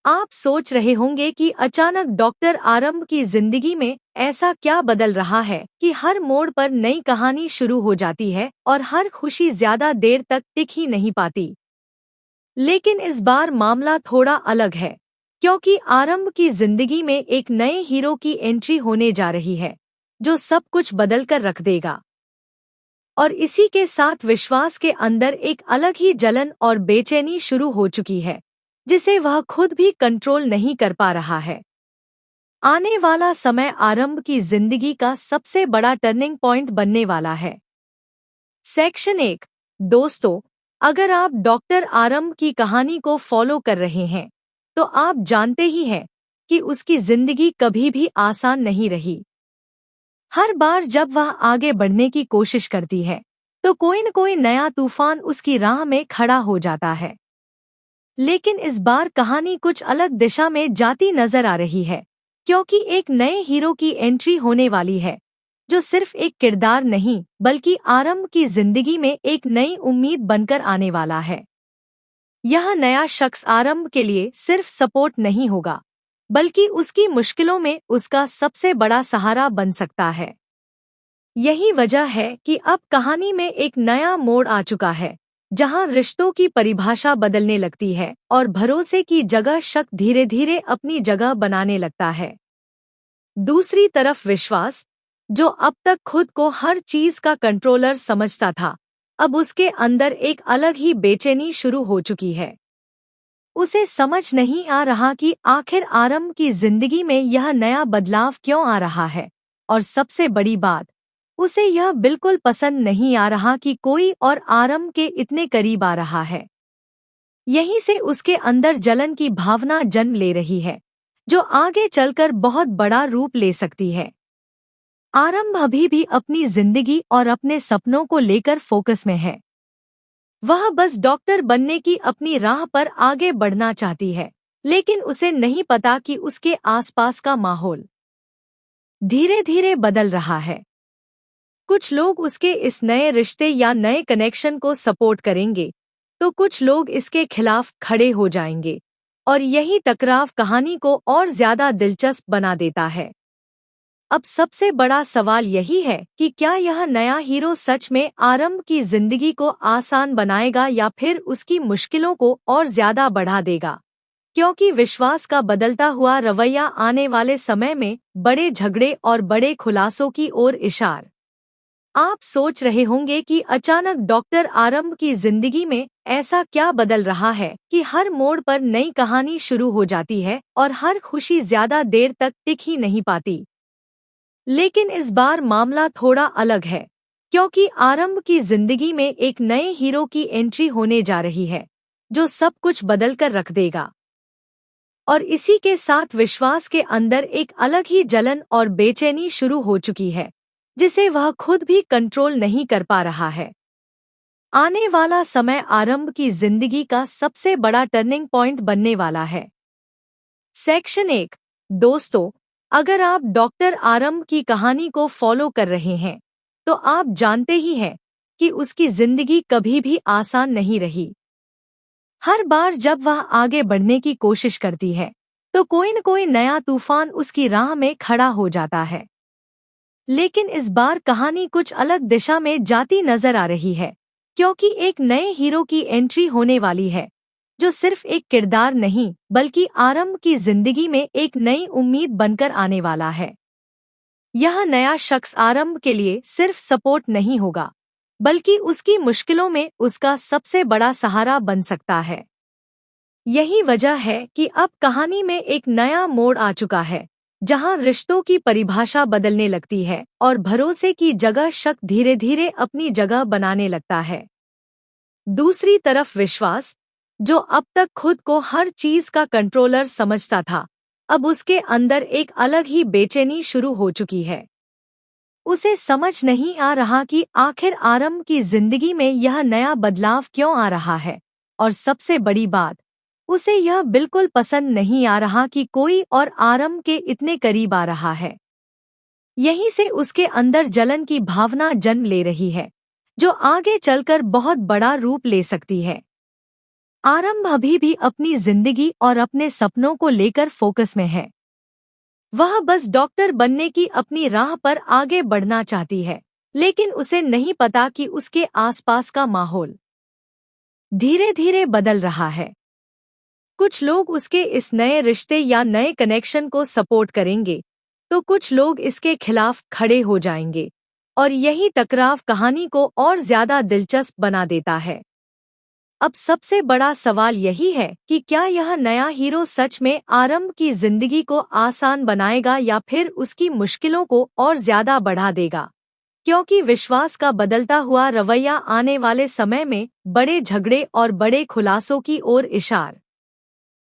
आप सोच रहे होंगे कि अचानक डॉक्टर आरंभ की जिंदगी में ऐसा क्या बदल रहा है कि हर मोड़ पर नई कहानी शुरू हो जाती है और हर खुशी ज्यादा देर तक टिक ही नहीं पाती। लेकिन इस बार मामला थोड़ा अलग है, क्योंकि आरंभ की जिंदगी में एक नए हीरो की एंट्री होने जा रही है, जो सब कुछ बदल कर रख देगा। और इसी के साथ विश्वास के अंदर एक अलग ही जलन और बेचैनी शुरू हो चुकी है, जिसे वह खुद भी कंट्रोल नहीं कर पा रहा है। आने वाला समय आरंभ की जिंदगी का सबसे बड़ा टर्निंग पॉइंट बनने वाला है। सेक्शन 1। दोस्तों, अगर आप डॉक्टर आरंभ की कहानी को फॉलो कर रहे हैं, तो आप जानते ही हैं कि उसकी जिंदगी कभी भी आसान नहीं रही। हर बार जब वह आगे बढ़ने की कोशिश करती है, तो कोई न कोई नया तूफान उसकी राह में खड़ा हो जाता है। लेकिन इस बार कहानी कुछ अलग दिशा में जाती नजर आ रही है, क्योंकि एक नए हीरो की एंट्री होने वाली है, जो सिर्फ एक किरदार नहीं बल्कि आरंभ की जिंदगी में एक नई उम्मीद बनकर आने वाला है। यह नया शख्स आरंभ के लिए सिर्फ सपोर्ट नहीं होगा, बल्कि उसकी मुश्किलों में उसका सबसे बड़ा सहारा बन सकता है। यही वजह है कि अब कहानी में एक नया मोड़ आ चुका है, जहां रिश्तों की परिभाषा बदलने लगती है और भरोसे की जगह शक धीरे धीरे अपनी जगह बनाने लगता है। दूसरी तरफ विश्वास, जो अब तक खुद को हर चीज का कंट्रोलर समझता था, अब उसके अंदर एक अलग ही बेचैनी शुरू हो चुकी है। उसे समझ नहीं आ रहा कि आखिर आरंभ की जिंदगी में यह नया बदलाव क्यों आ रहा है, और सबसे बड़ी बात, उसे यह बिल्कुल पसंद नहीं आ रहा कि कोई और आरंभ के इतने करीब आ रहा है। यहीं से उसके अंदर जलन की भावना जन्म ले रही है, जो आगे चलकर बहुत बड़ा रूप ले सकती है। आरंभ अभी भी अपनी जिंदगी और अपने सपनों को लेकर फोकस में है। वह बस डॉक्टर बनने की अपनी राह पर आगे बढ़ना चाहती है, लेकिन उसे नहीं पता कि उसके आसपास का माहौल धीरे धीरे बदल रहा है। कुछ लोग उसके इस नए रिश्ते या नए कनेक्शन को सपोर्ट करेंगे, तो कुछ लोग इसके खिलाफ खड़े हो जाएंगे, और यही टकराव कहानी को और ज्यादा दिलचस्प बना देता है। अब सबसे बड़ा सवाल यही है कि क्या यह नया हीरो सच में आरंभ की जिंदगी को आसान बनाएगा या फिर उसकी मुश्किलों को और ज्यादा बढ़ा देगा, क्योंकि विश्वास का बदलता हुआ रवैया आने वाले समय में बड़े झगड़े और बड़े खुलासों की ओर इशारा। आप सोच रहे होंगे कि अचानक डॉक्टर आरंभ की जिंदगी में ऐसा क्या बदल रहा है कि हर मोड़ पर नई कहानी शुरू हो जाती है और हर खुशी ज्यादा देर तक टिक ही नहीं पाती। लेकिन इस बार मामला थोड़ा अलग है, क्योंकि आरंभ की जिंदगी में एक नए हीरो की एंट्री होने जा रही है, जो सब कुछ बदल कर रख देगा। और इसी के साथ विश्वास के अंदर एक अलग ही जलन और बेचैनी शुरू हो चुकी है, जिसे वह खुद भी कंट्रोल नहीं कर पा रहा है। आने वाला समय आरंभ की जिंदगी का सबसे बड़ा टर्निंग पॉइंट बनने वाला है। सेक्शन 1। दोस्तों, अगर आप डॉक्टर आरंभ की कहानी को फॉलो कर रहे हैं, तो आप जानते ही हैं कि उसकी जिंदगी कभी भी आसान नहीं रही। हर बार जब वह आगे बढ़ने की कोशिश करती है, तो कोई न कोई नया तूफान उसकी राह में खड़ा हो जाता है। लेकिन इस बार कहानी कुछ अलग दिशा में जाती नजर आ रही है, क्योंकि एक नए हीरो की एंट्री होने वाली है, जो सिर्फ एक किरदार नहीं बल्कि आरंभ की जिंदगी में एक नई उम्मीद बनकर आने वाला है। यह नया शख्स आरंभ के लिए सिर्फ सपोर्ट नहीं होगा, बल्कि उसकी मुश्किलों में उसका सबसे बड़ा सहारा बन सकता है। यही वजह है कि अब कहानी में एक नया मोड़ आ चुका है, जहां रिश्तों की परिभाषा बदलने लगती है और भरोसे की जगह शक धीरे धीरे अपनी जगह बनाने लगता है। दूसरी तरफ विश्वास, जो अब तक खुद को हर चीज का कंट्रोलर समझता था, अब उसके अंदर एक अलग ही बेचैनी शुरू हो चुकी है। उसे समझ नहीं आ रहा कि आखिर आरंभ की जिंदगी में यह नया बदलाव क्यों आ रहा है, और सबसे बड़ी बात, उसे यह बिल्कुल पसंद नहीं आ रहा कि कोई और आरंभ के इतने करीब आ रहा है। यहीं से उसके अंदर जलन की भावना जन्म ले रही है, जो आगे चलकर बहुत बड़ा रूप ले सकती है। आरंभ अभी भी अपनी जिंदगी और अपने सपनों को लेकर फोकस में है। वह बस डॉक्टर बनने की अपनी राह पर आगे बढ़ना चाहती है, लेकिन उसे नहीं पता कि उसके आसपास का माहौल धीरे धीरे बदल रहा है। कुछ लोग उसके इस नए रिश्ते या नए कनेक्शन को सपोर्ट करेंगे, तो कुछ लोग इसके खिलाफ खड़े हो जाएंगे, और यही टकराव कहानी को और ज्यादा दिलचस्प बना देता है। अब सबसे बड़ा सवाल यही है कि क्या यह नया हीरो सच में आरंभ की जिंदगी को आसान बनाएगा या फिर उसकी मुश्किलों को और ज्यादा बढ़ा देगा? क्योंकि विश्वास का बदलता हुआ रवैया आने वाले समय में बड़े झगड़े और बड़े खुलासों की ओर इशारा